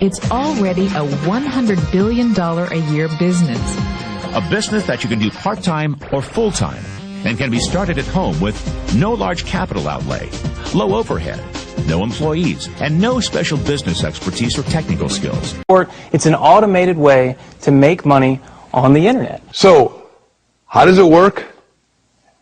It's already a $100 billion a year business. A business that you can do part-time or full-time and can be started at home with no large capital outlay, low overhead, no employees, and no special business expertise or technical skills. It's an automated way to make money on the internet. So, how does it work?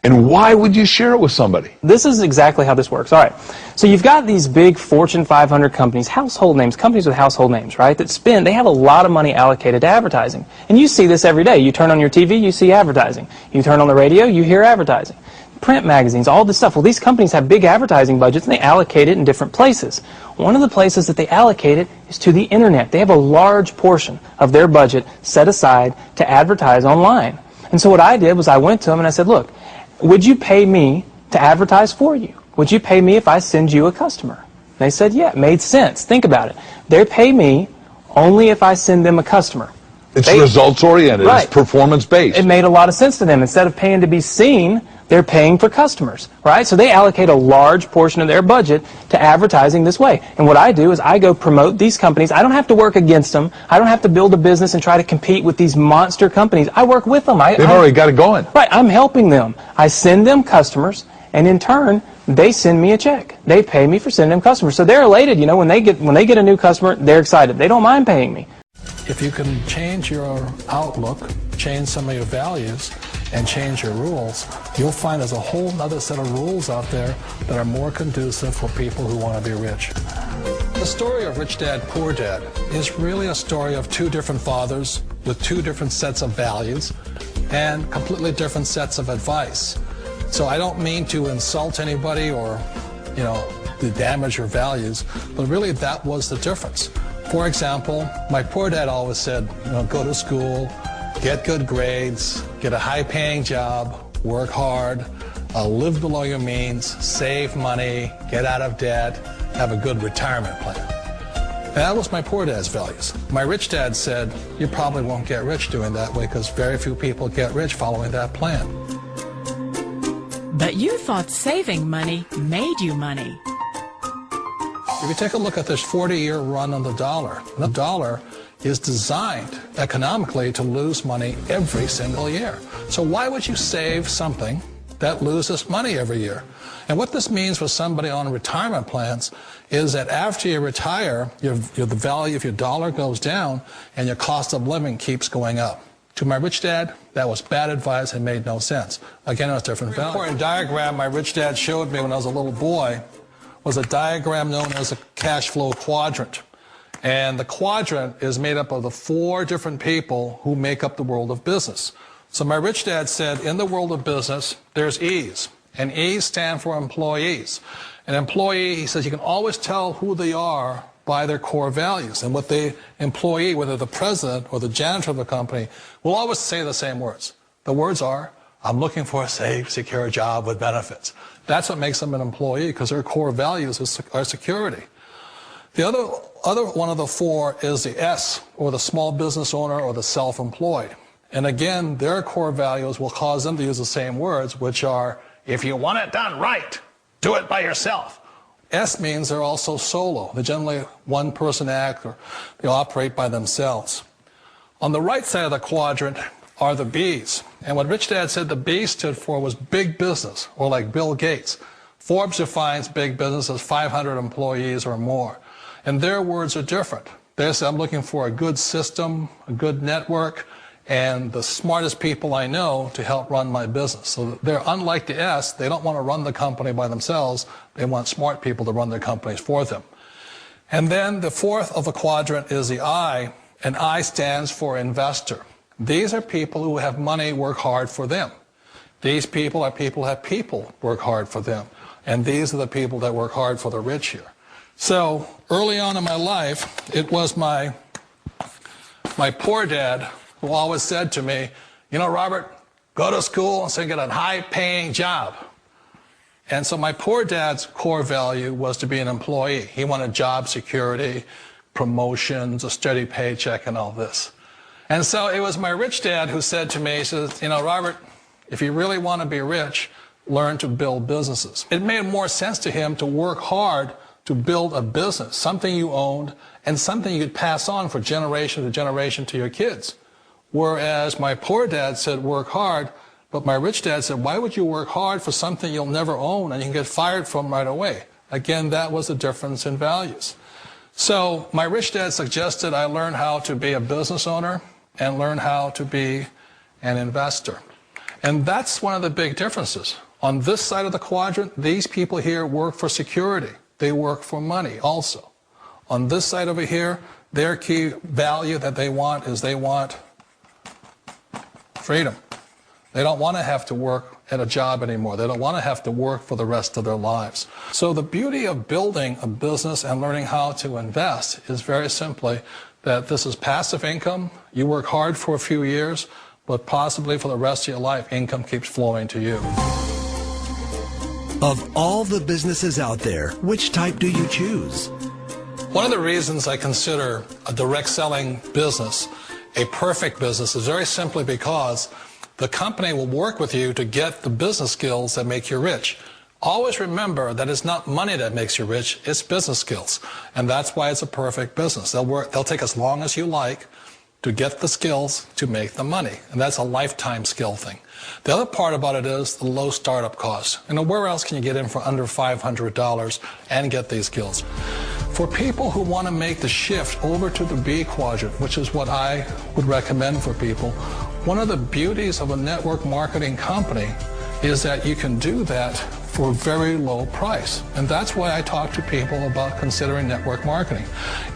And why would you share it with somebody? This is exactly how this works. All right. So you've got these big Fortune 500 companies, household names, companies with household names, right, they have a lot of money allocated to advertising. And you see this every day. You turn on your TV, you see advertising. You turn on the radio, you hear advertising. Print magazines, all this stuff. Well, these companies have big advertising budgets, and they allocate it in different places. One of the places that they allocate it is to the internet. They have a large portion of their budget set aside to advertise online. And so what I did was I went to them and I said, look, would you pay me to advertise for you? Would you pay me if I send you a customer? They said, yeah, it made sense. Think about it. They pay me only if I send them a customer. It's results-oriented. Right. It's performance-based. It made a lot of sense to them. Instead of paying to be seen, they're paying for customers, right? So they allocate a large portion of their budget to advertising this way. And what I do is I go promote these companies. I don't have to work against them. I don't have to build a business and try to compete with these monster companies. I work with them. They've already got it going. Right. I'm helping them. I send them customers, and in turn, they send me a check. They pay me for sending them customers. So they're elated. You know, when they get a new customer, they're excited. They don't mind paying me. If you can change your outlook, change some of your values, and change your rules, you'll find there's a whole other set of rules out there that are more conducive for people who want to be rich. The story of Rich Dad, Poor Dad is really a story of two different fathers with two different sets of values and completely different sets of advice. So I don't mean to insult anybody or, to damage your values, but really that was the difference. For example, my poor dad always said, go to school, get good grades, get a high-paying job, work hard, live below your means, save money, get out of debt, have a good retirement plan. And that was my poor dad's values. My rich dad said, you probably won't get rich doing that way because very few people get rich following that plan. But you thought saving money made you money. If you take a look at this 40-year run on the dollar is designed economically to lose money every single year. So why would you save something that loses money every year? And what this means for somebody on retirement plans is that after you retire, the value of your dollar goes down and your cost of living keeps going up. To my rich dad, that was bad advice and made no sense. Again, it was different value. An important diagram my rich dad showed me when I was a little boy was a diagram known as a cash flow quadrant. And the quadrant is made up of the four different people who make up the world of business. So my rich dad said, in the world of business, there's E's. And E's stand for employees. An employee, he says, you can always tell who they are by their core values. And what the employee, whether the president or the janitor of the company, will always say the same words. The words are, I'm looking for a safe, secure job with benefits. That's what makes them an employee, because their core values are security. The other one of the four is the S, or the small business owner or the self-employed. And again, their core values will cause them to use the same words, which are, if you want it done right, do it by yourself. S means they're also solo. They're generally one-person act, or they operate by themselves. On the right side of the quadrant are the B's. And what Rich Dad said the B stood for was big business, or like Bill Gates. Forbes defines big business as 500 employees or more. And their words are different. They say, I'm looking for a good system, a good network, and the smartest people I know to help run my business. So they're unlike the S. They don't want to run the company by themselves. They want smart people to run their companies for them. And then the fourth of the quadrant is the I, and I stands for investor. These are people who have money work hard for them. These people are people who have people work hard for them. And these are the people that work hard for the rich here. So early on in my life, it was my poor dad who always said to me, Robert, go to school and get a high-paying job. And so my poor dad's core value was to be an employee. He wanted job security, promotions, a steady paycheck, and all this. And so it was my rich dad who said to me, he says, Robert, if you really want to be rich, learn to build businesses. It made more sense to him to work hard to build a business, something you owned and something you could pass on for generation to generation to your kids. Whereas my poor dad said work hard, but my rich dad said, why would you work hard for something you'll never own and you can get fired from right away? Again, that was the difference in values. So my rich dad suggested I learn how to be a business owner and learn how to be an investor. And that's one of the big differences. On this side of the quadrant, these people here work for security. They work for money also. On this side over here, their key value that they want is they want freedom. They don't want to have to work at a job anymore. They don't want to have to work for the rest of their lives. So the beauty of building a business and learning how to invest is very simply that this is passive income. You work hard for a few years, but possibly for the rest of your life, income keeps flowing to you. Of all the businesses out there, which type do you choose? One of the reasons I consider a direct selling business a perfect business is very simply because the company will work with you to get the business skills that make you rich. Always remember that it's not money that makes you rich, it's business skills. And that's why it's a perfect business. They'll take as long as you like to get the skills to make the money. And that's a lifetime skill thing. The other part about it is the low startup cost. You know, where else can you get in for under $500 and get these skills? For people who want to make the shift over to the B quadrant, which is what I would recommend for people, one of the beauties of a network marketing company is that you can do that for a very low price. And that's why I talk to people about considering network marketing.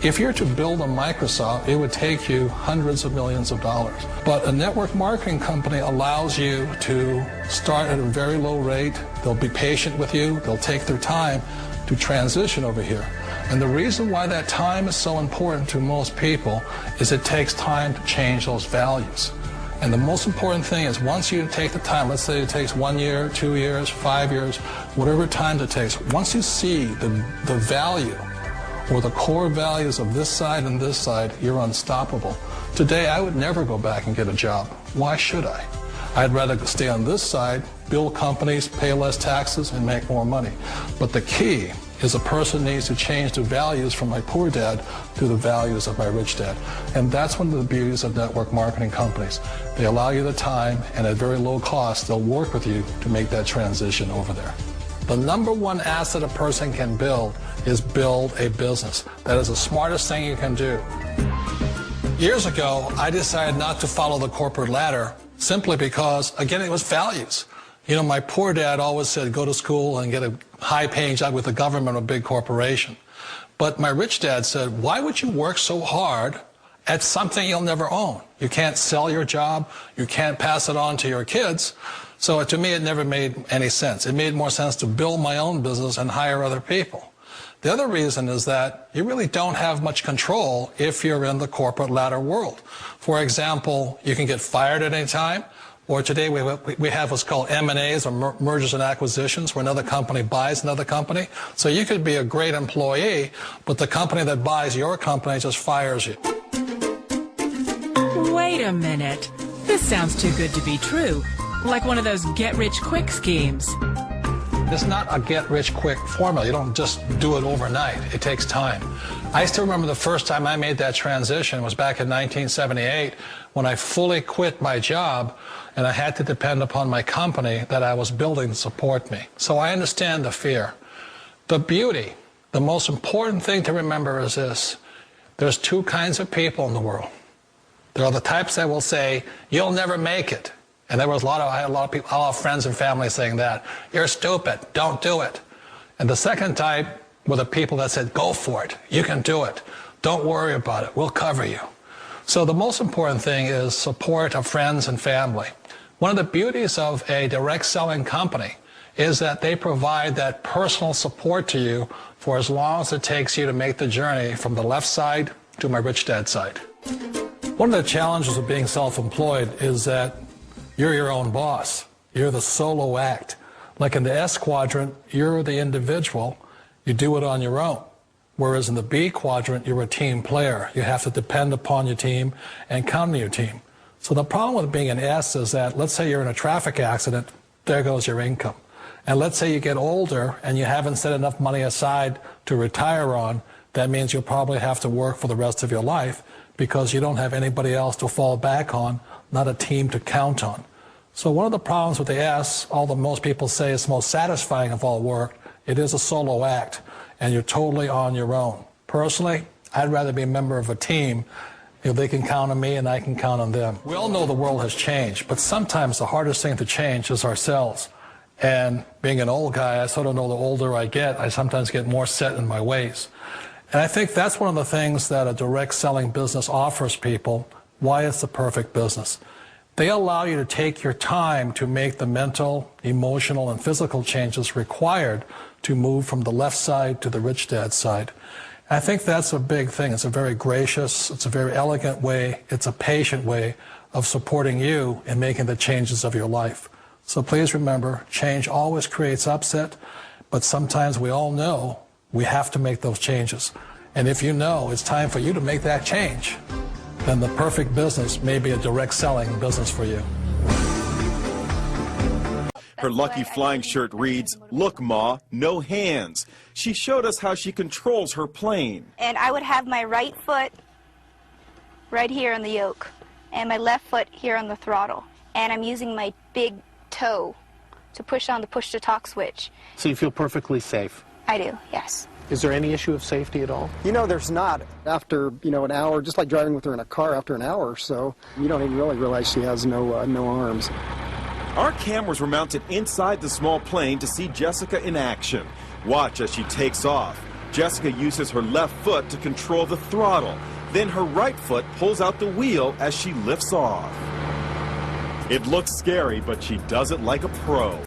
If you're to build a Microsoft, it would take you hundreds of millions of dollars. But a network marketing company allows you to start at a very low rate. They'll be patient with you. They'll take their time to transition over here. And the reason why that time is so important to most people is it takes time to change those values. And the most important thing is once you take the time, let's say it takes 1 year, 2 years, 5 years, whatever time it takes, once you see the value or the core values of this side and this side, you're unstoppable. Today, I would never go back and get a job. Why should I? I'd rather stay on this side, build companies, pay less taxes, and make more money. But the key is a person needs to change the values from my poor dad to the values of my rich dad. And that's one of the beauties of network marketing companies. They allow you the time, and at very low cost, they'll work with you to make that transition over there. The number one asset a person can build is build a business. That is the smartest thing you can do. Years ago, I decided not to follow the corporate ladder simply because, again, it was values. You know, my poor dad always said, go to school and get a high-paying job with the government or a big corporation. But my rich dad said, why would you work so hard at something you'll never own? You can't sell your job. You can't pass it on to your kids. So to me, it never made any sense. It made more sense to build my own business and hire other people. The other reason is that you really don't have much control if you're in the corporate ladder world. For example, you can get fired at any time. Or today we have what's called M&As, or mergers and acquisitions, where another company buys another company. So you could be a great employee, but the company that buys your company just fires you. Wait a minute. This sounds too good to be true. Like one of those get-rich-quick schemes. It's not a get-rich-quick formula. You don't just do it overnight. It takes time. I still remember the first time I made that transition was back in 1978 when I fully quit my job and I had to depend upon my company that I was building to support me. So I understand the fear. The beauty, the most important thing to remember is this. There's two kinds of people in the world. There are the types that will say, you'll never make it. And I had a lot of people, a lot of friends and family saying that. You're stupid, don't do it. And the second type were the people that said, go for it, you can do it. Don't worry about it, we'll cover you. So the most important thing is support of friends and family. One of the beauties of a direct selling company is that they provide that personal support to you for as long as it takes you to make the journey from the left side to my rich dad side. One of the challenges of being self-employed is that you're your own boss. You're the solo act. Like in the S quadrant, you're the individual. You do it on your own. Whereas in the B quadrant, you're a team player. You have to depend upon your team and count on your team. So the problem with being an S is that, let's say you're in a traffic accident, there goes your income. And let's say you get older and you haven't set enough money aside to retire on, that means you'll probably have to work for the rest of your life because you don't have anybody else to fall back on, not a team to count on. So one of the problems with the S, although most people say it's most satisfying of all work, it is a solo act, and you're totally on your own. Personally, I'd rather be a member of a team. You know, they can count on me and I can count on them. We all know the world has changed, but sometimes the hardest thing to change is ourselves. And being an old guy, I sort of know the older I get, I sometimes get more set in my ways. And I think that's one of the things that a direct selling business offers people, why it's the perfect business. They allow you to take your time to make the mental, emotional, and physical changes required to move from the left side to the rich dad side. I think that's a big thing. It's a very gracious, it's a very elegant way, it's a patient way of supporting you in making the changes of your life. So please remember, change always creates upset, but sometimes we all know we have to make those changes. And if you know it's time for you to make that change, then the perfect business may be a direct selling business for you. Her lucky flying shirt reads, "Look, Ma, no hands." She showed us how she controls her plane. And I would have my right foot right here on the yoke and my left foot here on the throttle. And I'm using my big toe to push on the push-to-talk switch. So you feel perfectly safe? I do, yes. Is there any issue of safety at all? You know, there's not. After, an hour, just like driving with her in a car after an hour or so, you don't even really realize she has no arms. Our cameras were mounted inside the small plane to see Jessica in action. Watch as she takes off. Jessica uses her left foot to control the throttle. Then her right foot pulls out the wheel as she lifts off. It looks scary, but she does it like a pro.